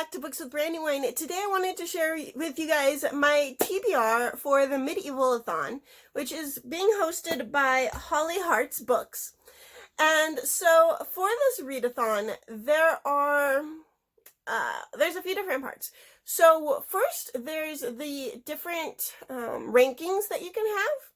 back to Books with Brandywine. Today I wanted to share with you guys my TBR for the Medieval-a-thon, which is being hosted by Holly Hart's Books. And so for this readathon, there's a few different parts. So first, there's the different rankings that you can have.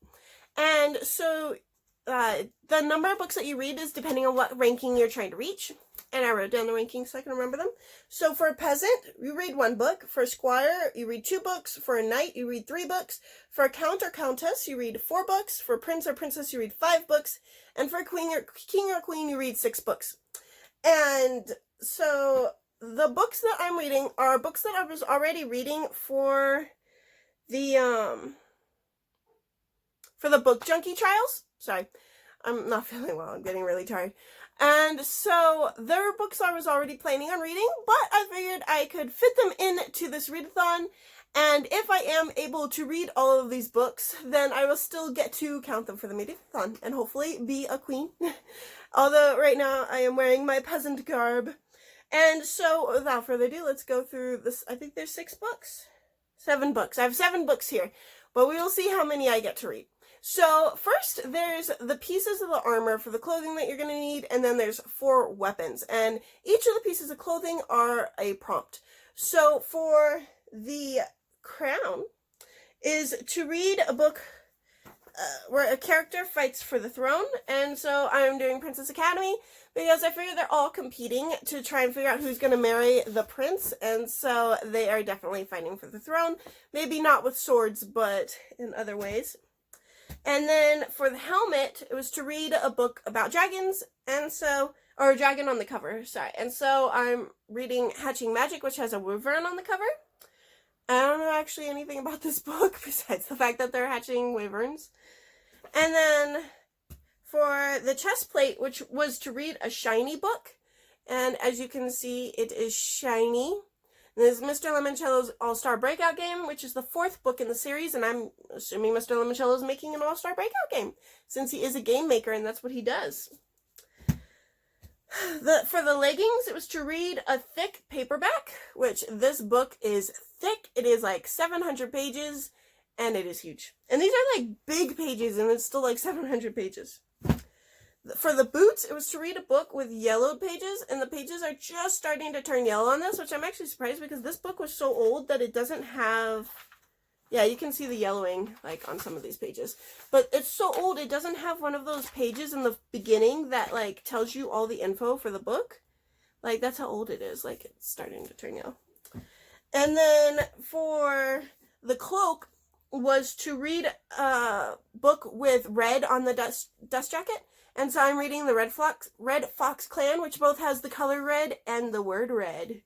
And so the number of books that you read is depending on what ranking you're trying to reach. And I wrote down the rankings so I can remember them. So for a peasant, you read 1 book. For a squire, you read 2 books. For a knight, you read 3 books. For a count or countess, you read 4 books. For a prince or princess, you read 5 books. And for a king or queen, you read 6 books. And so the books that I'm reading are books that I was already reading for the book junkie trials. Sorry, I'm not feeling well. I'm getting really tired. And so there were books I was already planning on reading, but I figured I could fit them into this readathon. And if I am able to read all of these books, then I will still get to count them for the Medieval-a-thon and hopefully be a queen. Although right now I am wearing my peasant garb. And so without further ado, let's go through this. I think there's 6 books. 7 books. I have 7 books here, but we will see how many I get to read. So first, there's the pieces of the armor for the clothing that you're going to need, and then there's 4 weapons. And each of the pieces of clothing are a prompt. So for the crown is to read a book where a character fights for the throne. And so I'm doing Princess Academy because I figure they're all competing to try and figure out who's going to marry the prince. And so they are definitely fighting for the throne. Maybe not with swords, but in other ways. And then for the helmet, it was to read a book about dragons, and so, or a dragon on the cover, sorry. And so I'm reading Hatching Magic, which has a wyvern on the cover. I don't know actually anything about this book besides the fact that they're hatching wyverns. And then for the chest plate, which was to read a shiny book, and as you can see, it is shiny. This is Mr. Lemoncello's All-Star Breakout game, which is the 4th book in the series, and I'm assuming Mr. Lemoncello is making an All-Star Breakout game, since he is a game maker, and that's what he does. For the leggings, it was to read a thick paperback, which this book is thick. It is like 700 pages, and it is huge. And these are like big pages, and it's still like 700 pages. For the boots, it was to read a book with yellowed pages, and the pages are just starting to turn yellow on this, which I'm actually surprised because this book was so old that it doesn't have, yeah, you can see the yellowing, like, on some of these pages. But it's so old, it doesn't have one of those pages in the beginning that, like, tells you all the info for the book. Like, that's how old it is. Like, it's starting to turn yellow. And then for the cloak was to read a book with red on the dust jacket. And so I'm reading the Red Fox Clan, which both has the color red and the word red.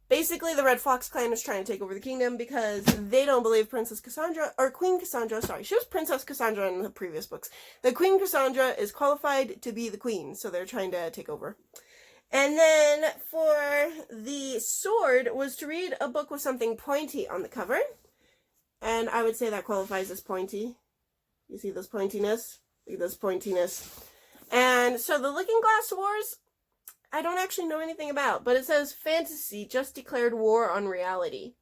Basically, the Red Fox Clan is trying to take over the kingdom because they don't believe Princess Cassandra, or Queen Cassandra, sorry, she was Princess Cassandra in the previous books. The Queen Cassandra is qualified to be the queen, so they're trying to take over. And then for the sword was to read a book with something pointy on the cover. And I would say that qualifies as pointy. You see this pointiness? Look at this pointiness. And so the Looking Glass Wars, I don't actually know anything about, but it says fantasy just declared war on reality.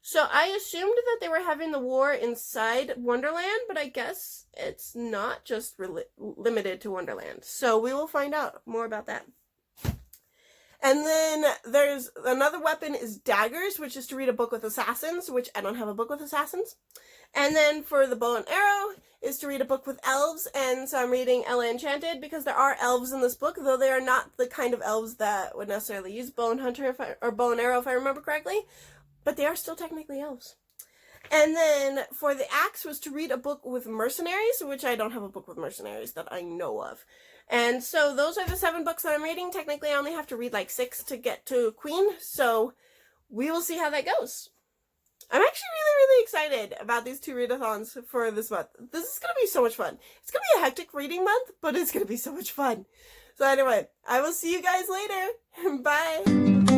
So I assumed that they were having the war inside Wonderland, but I guess it's not just limited to Wonderland. So we will find out more about that. And then there's another weapon is daggers, which is to read a book with assassins, which I don't have a book with assassins. And then for the bow and arrow is to read a book with elves, and so I'm reading Enchanted because there are elves in this book, though they are not the kind of elves that would necessarily use bow and arrow if I remember correctly, but they are still technically elves. And then for the axe was to read a book with mercenaries, which I don't have a book with mercenaries that I know of. And so those are the 7 books that I'm reading. Technically, I only have to read like 6 to get to Queen, so we will see how that goes. I'm actually really excited about these 2 readathons for this month. This is going to be so much fun. It's going to be a hectic reading month, but it's going to be so much fun. So anyway, I will see you guys later. Bye!